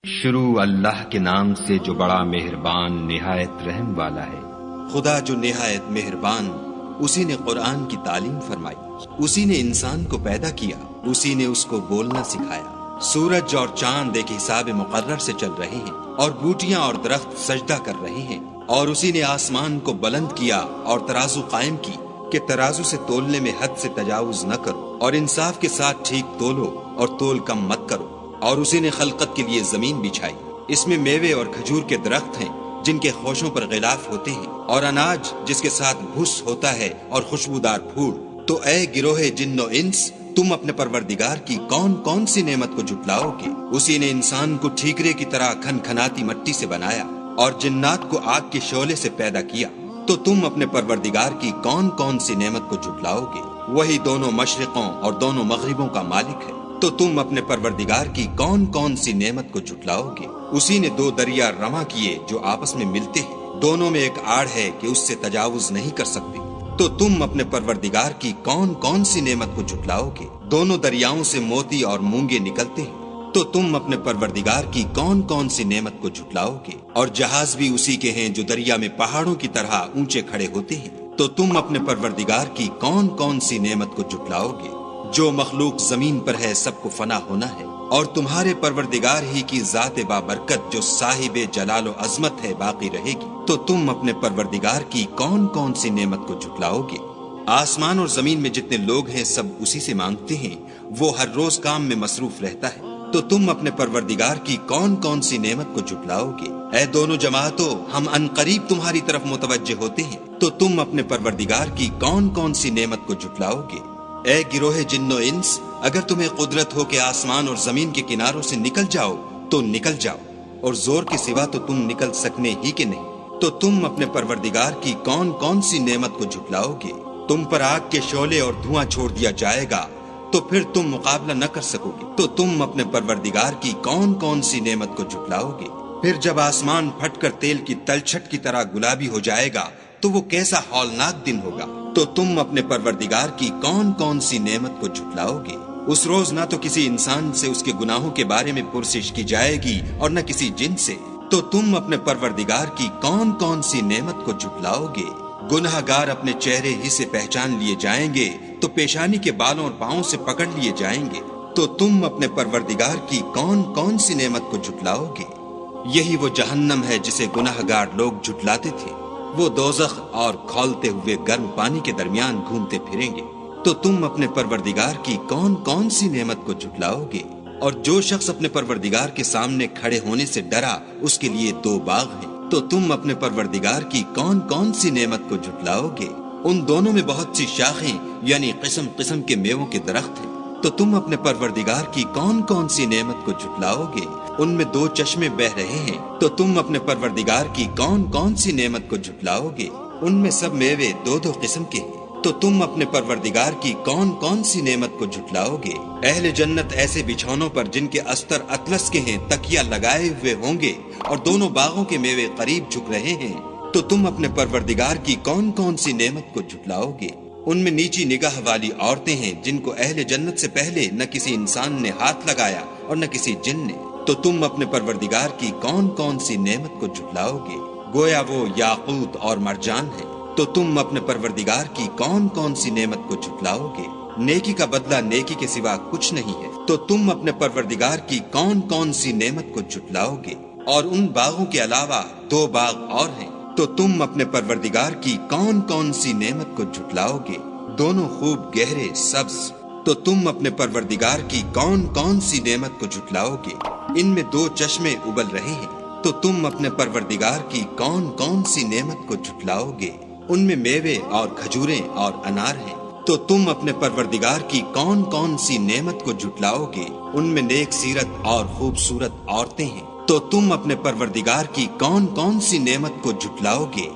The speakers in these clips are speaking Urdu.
شروع اللہ کے نام سے جو بڑا مہربان نہایت رحم والا ہے۔ خدا جو نہایت مہربان، اسی نے قرآن کی تعلیم فرمائی، اسی نے انسان کو پیدا کیا، اسی نے اس کو بولنا سکھایا۔ سورج اور چاند ایک حساب مقرر سے چل رہے ہیں، اور بوٹیاں اور درخت سجدہ کر رہے ہیں، اور اسی نے آسمان کو بلند کیا اور ترازو قائم کی کہ ترازو سے تولنے میں حد سے تجاوز نہ کرو، اور انصاف کے ساتھ ٹھیک تولو اور تول کم مت کرو۔ اور اسی نے خلقت کے لیے زمین بچھائی، اس میں میوے اور کھجور کے درخت ہیں جن کے خوشوں پر غلاف ہوتے ہیں، اور اناج جس کے ساتھ بھس ہوتا ہے اور خوشبودار پھول۔ تو اے گروہ جن و انس، تم اپنے پروردگار کی کون کون سی نعمت کو جھٹلاؤ گے؟ اسی نے انسان کو ٹھیکرے کی طرح کھنکھناتی مٹی سے بنایا اور جنات کو آگ کے شعلے سے پیدا کیا۔ تو تم اپنے پروردگار کی کون کون سی نعمت کو جھٹلاؤ گے؟ وہی دونوں مشرقوں اور دونوں مغربوں کا مالک ہے۔ تو تم اپنے پروردگار کی کون کون سی نعمت کو جھٹلاؤ گے؟ اسی نے دو دریا رواں کیے جو آپس میں ملتے ہیں، دونوں میں ایک آڑ ہے کہ اس سے تجاوز نہیں کر سکتے۔ تو تم اپنے پروردگار کی کون کون سی نعمت کو جھٹلاؤ گے؟ دونوں دریاؤں سے موتی اور مونگے نکلتے ہیں۔ تو تم اپنے پروردگار کی کون کون سی نعمت کو جھٹلاؤ گے؟ اور جہاز بھی اسی کے ہیں جو دریا میں پہاڑوں کی طرح اونچے کھڑے ہوتے ہیں۔ تو تم اپنے پروردگار کی کون کون سی نعمت کو جھٹلاؤ گے؟ جو مخلوق زمین پر ہے سب کو فنا ہونا ہے، اور تمہارے پروردگار ہی کی ذات بابرکت جو صاحب جلال و عظمت ہے باقی رہے گی۔ تو تم اپنے پروردگار کی کون کون سی نعمت کو جھٹلاؤ گے؟ آسمان اور زمین میں جتنے لوگ ہیں سب اسی سے مانگتے ہیں، وہ ہر روز کام میں مصروف رہتا ہے۔ تو تم اپنے پروردگار کی کون کون سی نعمت کو جھٹلاؤ گے؟ اے دونوں جماعتوں، ہم عنقریب تمہاری طرف متوجہ ہوتے ہیں۔ تو تم اپنے پروردگار کی کون کون سی نعمت کو جھٹلاؤ گے؟ اے گروہ جن و انس، اگر تمہیں قدرت ہو کہ آسمان اور زمین کے کناروں سے نکل جاؤ تو نکل جاؤ، اور زور کے سوا تو تم نکل سکنے ہی کے نہیں۔ تو تم اپنے پروردگار کی کون کون سی نعمت کو جھٹلاؤ گے؟ تم پر آگ کے شعلے اور دھواں چھوڑ دیا جائے گا تو پھر تم مقابلہ نہ کر سکو گے۔ تو تم اپنے پروردگار کی کون کون سی نعمت کو جھٹلاؤ گے؟ پھر جب آسمان پھٹ کر تیل کی تلچھٹ کی طرح گلابی ہو جائے گا تو وہ کیسا ہولناک دن ہوگا۔ تو تم اپنے پروردگار کی کون کون سی نعمت کو جھٹلاؤ گے؟ اس روز نہ تو کسی انسان سے اس کے گناہوں کے بارے میں پرسش کی جائے گی اور نہ کسی جن سے۔ تو تم اپنے پروردگار کی کون کون سی نعمت کو جھٹلاؤ گے؟ گنہگار اپنے چہرے ہی سے پہچان لیے جائیں گے تو پیشانی کے بالوں اور پاؤں سے پکڑ لیے جائیں گے۔ تو تم اپنے پروردگار کی کون کون سی نعمت کو جھٹلاؤ گے؟ یہی وہ جہنم ہے جسے گنہگار لوگ جھٹلاتے تھے، وہ دوزخ اور کھولتے ہوئے گرم پانی کے درمیان گھومتے پھریں گے۔ تو تم اپنے پروردگار کی کون کون سی نعمت کو جھٹلاؤ گے؟ اور جو شخص اپنے پروردگار کے سامنے کھڑے ہونے سے ڈرا، اس کے لیے دو باغ ہیں۔ تو تم اپنے پروردگار کی کون کون سی نعمت کو جھٹلاؤ گے؟ ان دونوں میں بہت سی شاخیں یعنی قسم قسم کے میووں کے درخت ہیں۔ تو تم اپنے پروردگار کی کون کون سی نعمت کو جھٹلاؤ گے؟ ان میں دو چشمے بہ رہے ہیں۔ تو تم اپنے پروردگار کی کون کون سی نعمت کو جھٹلاؤ گے؟ ان میں سب میوے دو دو قسم کے ہیں۔ تو تم اپنے پروردگار کی کون کون سی نعمت کو جھٹلاؤ گے؟ اہل جنت ایسے بچھونوں پر جن کے استر اطلس کے ہیں تکیہ لگائے ہوئے ہوں گے، اور دونوں باغوں کے میوے قریب جھک رہے ہیں۔ تو تم اپنے پروردگار کی کون کون سی نعمت کو جھٹلاؤ گے؟ ان میں نیچی نگاہ والی عورتیں ہیں جن کو اہل جنت سے پہلے نہ کسی انسان نے ہاتھ لگایا اور نہ کسی جن نے۔ تو تم اپنے پروردگار کی کون کون سی نعمت کو جھٹلاؤ گے؟ گویا وہ یاقوت اور مرجان ہے۔ تو تم اپنے پروردگار کی کون کون سی نعمت کو جھٹلاؤ گے؟ نیکی کا بدلہ نیکی کے سوا کچھ نہیں ہے۔ تو تم اپنے پروردگار کی کون کون سی نعمت کو جھٹلاؤ گے؟ اور ان باغوں کے علاوہ دو باغ اور ہیں۔ تو تم اپنے پروردگار کی کون کون سی نعمت کو جھٹلاؤ گے؟ دونوں خوب گہرے سبز۔ تو تم اپنے پروردگار کی کون کون سی نعمت کو جھٹلاؤ گے؟ ان میں دو چشمے ابل رہے ہیں۔ تو تم اپنے پروردگار کی کون کون سی نعمت کو جھٹلاؤ گے؟ ان میں میوے اور کھجوریں اور انار ہیں۔ تو تم اپنے پروردگار کی کون کون سی نعمت کو جھٹلاؤ گے؟ ان میں نیک سیرت اور خوبصورت عورتیں ہیں۔ تو تم اپنے پروردگار کی کون کون سی نعمت کو جھٹلاؤ گے؟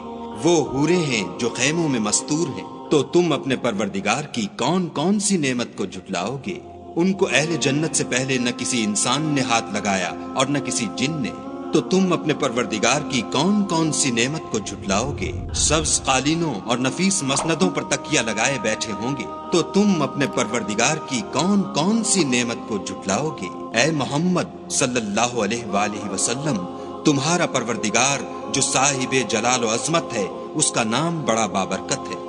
وہ حوریں ہیں جو خیموں میں مستور ہیں۔ تو تم اپنے پروردگار کی کون کون سی نعمت کو جھٹلاؤ گے؟ ان کو اہل جنت سے پہلے نہ کسی انسان نے ہاتھ لگایا اور نہ کسی جن نے۔ تو تم اپنے پروردگار کی کون کون سی نعمت کو جھٹلاؤ گے؟ سبز قالینوں اور نفیس مسندوں پر تکیہ لگائے بیٹھے ہوں گے تو تم اپنے پروردگار کی کون کون سی نعمت کو جھٹلاؤ گے؟ اے محمد صلی اللہ علیہ وآلہ وسلم، تمہارا پروردگار جو صاحب جلال و عظمت ہے، اس کا نام بڑا بابرکت ہے۔